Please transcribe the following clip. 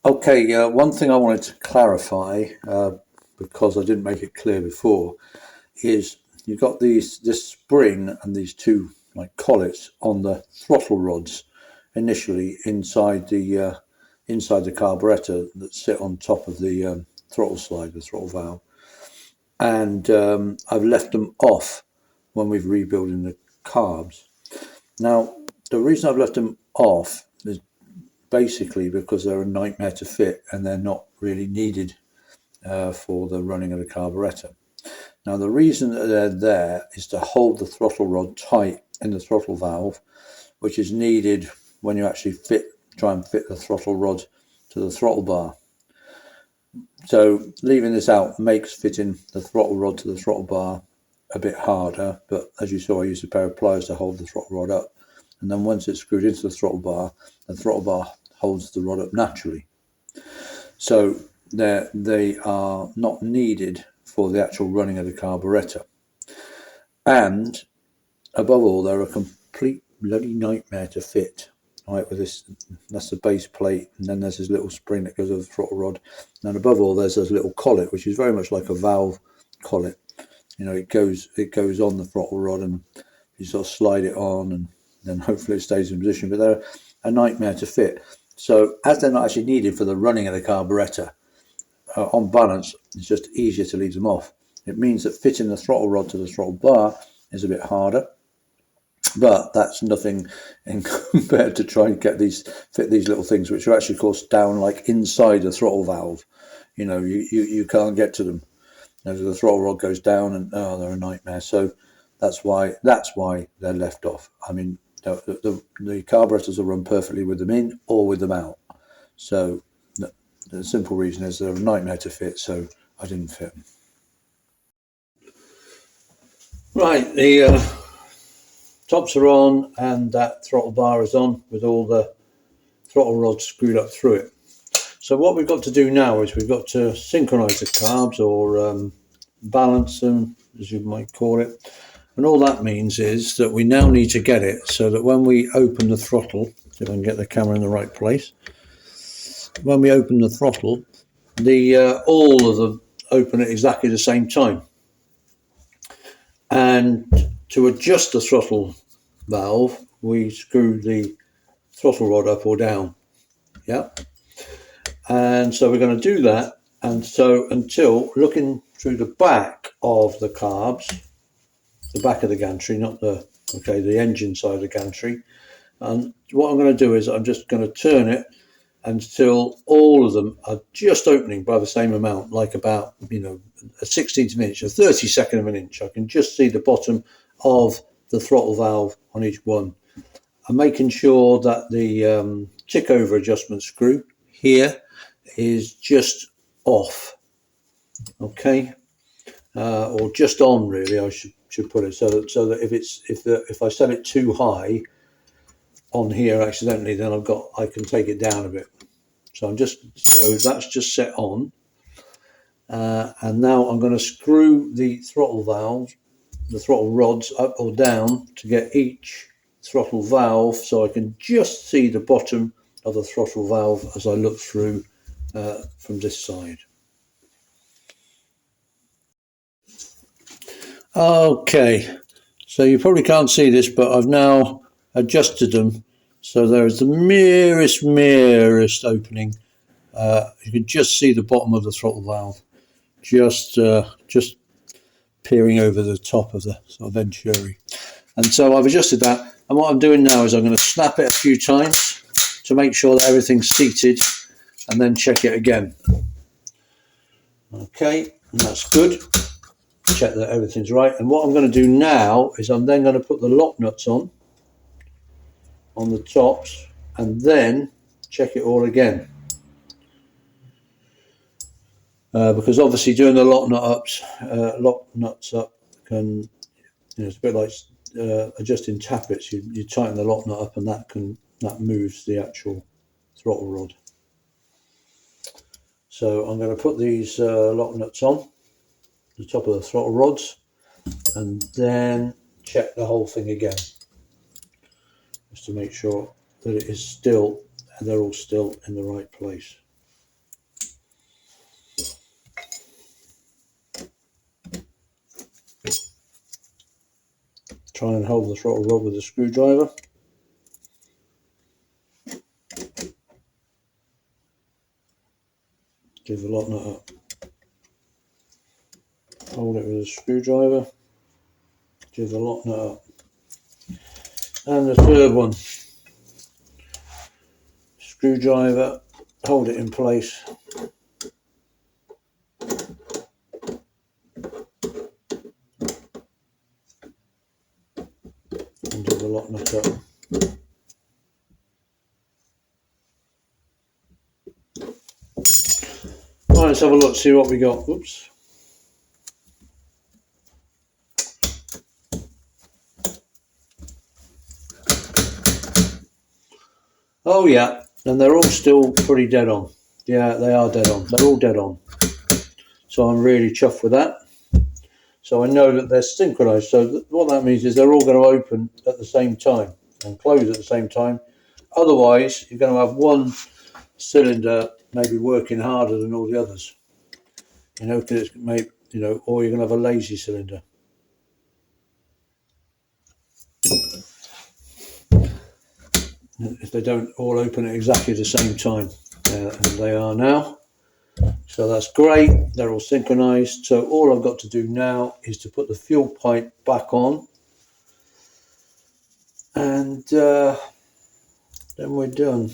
Okay, one thing I wanted to clarify, because I didn't make it clear before, is you've got this spring and these two like collets on the throttle rods initially inside the carburetor that sit on top of the throttle slide, the throttle valve, and I've left them off when we've rebuilding the carbs. Now, the reason I've left them off is basically because they're a nightmare to fit and they're not really needed for the running of the carburetor. Now, the reason that they're there is to hold the throttle rod tight in the throttle valve, which is needed when you actually try and fit the throttle rod to the throttle bar. So leaving this out makes fitting the throttle rod to the throttle bar a bit harder, but as you saw, I used a pair of pliers to hold the throttle rod up, and then once it's screwed into the throttle bar holds the rod up naturally. So they are not needed for the actual running of the carburetor. And above all, they're a complete bloody nightmare to fit. Right, with this, that's the base plate, and then there's this little spring that goes over the throttle rod, and above all there's this little collet, which is very much like a valve collet. You know, it goes on the throttle rod, and you sort of slide it on, and then hopefully it stays in position. But they're a nightmare to fit. So as they're not actually needed for the running of the carburetor, on balance, it's just easier to leave them off. It means that fitting the throttle rod to the throttle bar is a bit harder, but that's nothing in compared to trying to fit these little things, which are actually, of course, down like inside the throttle valve. You know, you can't get to them. You know, the throttle rod goes down, and they're a nightmare. So that's why they're left off. I mean, the carburetors will run perfectly with them in or with them out. So the simple reason is they're a nightmare to fit, so I didn't fit them. Right, the tops are on and that throttle bar is on with all the throttle rods screwed up through it. So what we've got to do now is we've got to synchronize the carbs, or balance them, as you might call it. And all that means is that we now need to get it so that when we open the throttle, if I can get the camera in the right place, when we open the throttle, all of them open at exactly the same time. And to adjust the throttle valve, we screw the throttle rod up or down. Yeah. And so we're going to do that. And so until looking through the back of the carbs, the back of the gantry, not the engine side of the gantry. And what I'm going to do is I'm just going to turn it until all of them are just opening by the same amount, like about, a 1/16 of an inch, a 32nd of an inch. I can just see the bottom of the throttle valve on each one. I'm making sure that the tick over adjustment screw here is just off, okay, or just on, really. I should put it so that if I set it too high on here accidentally, then I can take it down a bit. So that's just set on, and now I'm going to screw the throttle valve, the throttle rods up or down to get each throttle valve, so I can just see the bottom of the throttle valve as I look through from this side. Okay, so you probably can't see this, but I've now adjusted them so there's the merest opening. You can just see the bottom of the throttle valve, just peering over the top of the sort of venturi. And so I've adjusted that, and what I'm doing now is I'm going to snap it a few times to make sure that everything's seated, and then check it again. Okay, and that's good. Check that everything's right. And what I'm going to do now is I'm then going to put the lock nuts on the tops, and then check it all again. Because obviously doing the lock nuts up can, it's a bit like adjusting tappets. You tighten the lock nut up, and that moves the actual throttle rod. So I'm going to put these lock nuts on the top of the throttle rods, and then check the whole thing again, just to make sure that they're all still in the right place. try and hold the throttle rod with a screwdriver. Give the lock nut up. Hold it with a screwdriver. Give the lock nut up. And the third one. Screwdriver. Hold it in place. And give the lock nut up. Right, let's have a look, see what we got. Oops. Oh yeah, and they're all still pretty dead on. Yeah, they are dead on. They're all dead on. So I'm really chuffed with that. So I know that they're synchronized. So what that means is they're all going to open at the same time and close at the same time. Otherwise, you're going to have one cylinder maybe working harder than all the others. You know, because it's maybe, you know, or you're going to have a lazy cylinder. If they don't all open at exactly the same time, and they are now. So that's great. They're all synchronized. So all I've got to do now is to put the fuel pipe back on, and then we're done.